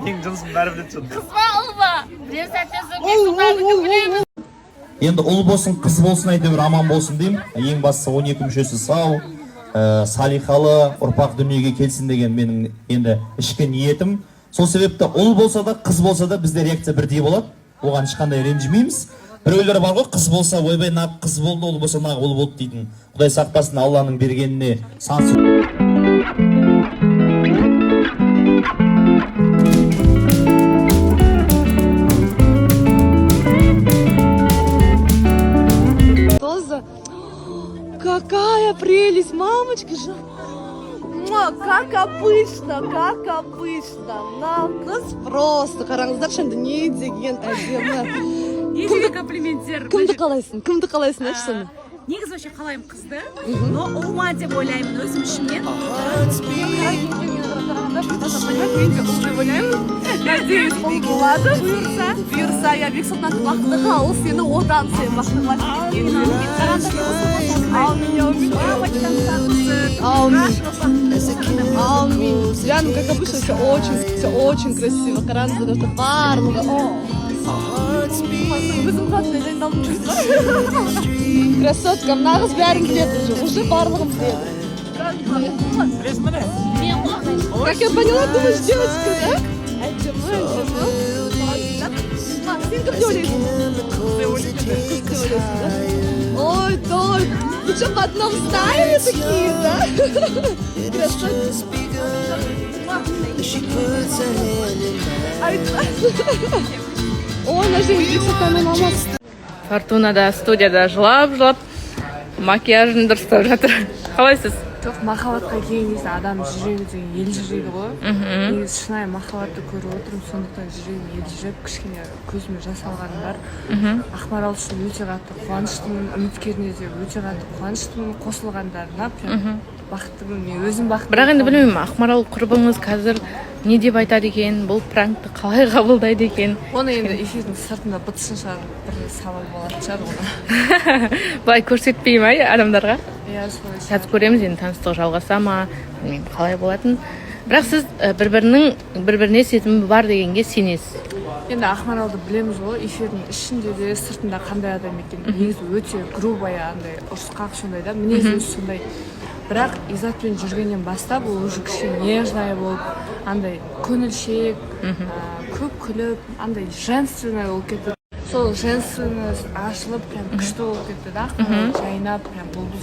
Ең жынсын бәрі біледі соны. Қыз ба, ұл ба? Бірер сәттен соң бексұлтанды білеміз. Енді ұл болсын, қыз болсын, әйтеуір аман болсын деймін. Ең бастысы 12 мүшесі сау, салихалы, ұрпақ дүниеге келсін деген менің енді ішкі ниетім. Сол себепті ұл болса да, қыз болса да бізде реакция бірдей болады. Оған ешқандай ренжімейміз. Біреулер бар ғой, қыз болса, ойбай, нақ қыз болды, ұл болса, нақ ұл болды дейтін. Құдай сақтасын, Алланың бергеніне сансыз. Какая прелесть, мамочка же! Как обычно, как обычно. Нағыз просто. Қараңыздар, шынды не деген әдемі. Не деген комплименттер. Кімді қалайсың, айтшы соны. Негізі вообще қалаймын қызды, но ұлма деп ойлаймын өзім ішімнен. Надеюсь, он болады. Бұйырса, я Бексұлтанның бақыты ал сені одан сен Амин. Рядом, как обычно, все очень красиво. Қараңыздар, это барлығы. Красотка, нағыз бәрін біледі уже барлығын біледі. Как я поняла, думаешь, девочка, да? Ой, да, вы что, в одном стайле такие, да? Ой, на жизнь Бексұлтанның мамасы. Фортуна да студияда жылап макияжын дұрыстап жатыр. Қалайсыз? Жоқ, махаббатқа келген кезде адам жүрегі деген ел жүрегі ғой. Негізі шынайы махаббатты көріп отырмын, сондықтан жүрегім ел жүрек, кішкене көзіме жас алғаным бар. Ақмарал үшін өте қатты қуаныштымын, үміткеріне де өте қатты қуаныштымын, қосылғандарына прям бақыттымын, мен өзім бақыттымын. Бірақ енді білмеймін, Ақмарал құрбыңыз қазір не деп айтады екен, бұл пранкты қалай қабылдайды екен? Оны енді эфирдің сыртында бытышын шығар, бір сауал болатын шығар оны. Былай көрсетпей ма адамдарға? Иә, солай. Қазір көреміз, енді таныстық жалғаса ма, білмеймін, қалай болатын. Бірақ сіз бір-біріне сезімі бар дегенге сенесіз. Енді Ақмаралды білеміз ғой, эфирдің ішінде де, сыртында қандай адам екен. Негізі өте грубая, андай ұрысқақ сондай да, мінезі сондай. Бірақ Изатпен жүргеннен бастап ол уже кішкене нежный болып, андай көңілшек, көп күліп, андай женственный болып кетті. Сол женственность ашылып, прям күшті болып кетті да, Ақмарал жайнап, прям бұл. И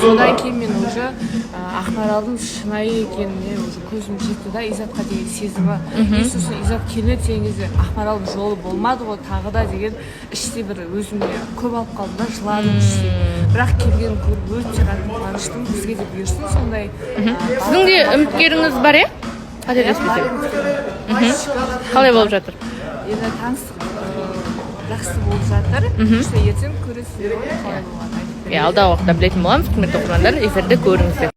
содан кейін мен уже Ақмаралдың шынайы екеніне уже көзім жетті да, Изатқа деген сезімі. И сосын Изат келе деген кезде Ақмаралдың жолы болмады ғой, тағы да деген іште бір өзіме көп алып қалдым да, жыладым іште. Бірақ келген көріп өте қатты қуаныштым, бізге де бұйырсын сондай. Сіздің де үміткеріңіз бар, иә? Қателеспесем. Қалай болып жатыр? Енді таныстық жақсы болып жатыр. Ертең көресіздер қалай болғанын айтып беремін. Алдағы уақытта білетін боламыз, құрметті оқырмандар, эфирде көріңіздер.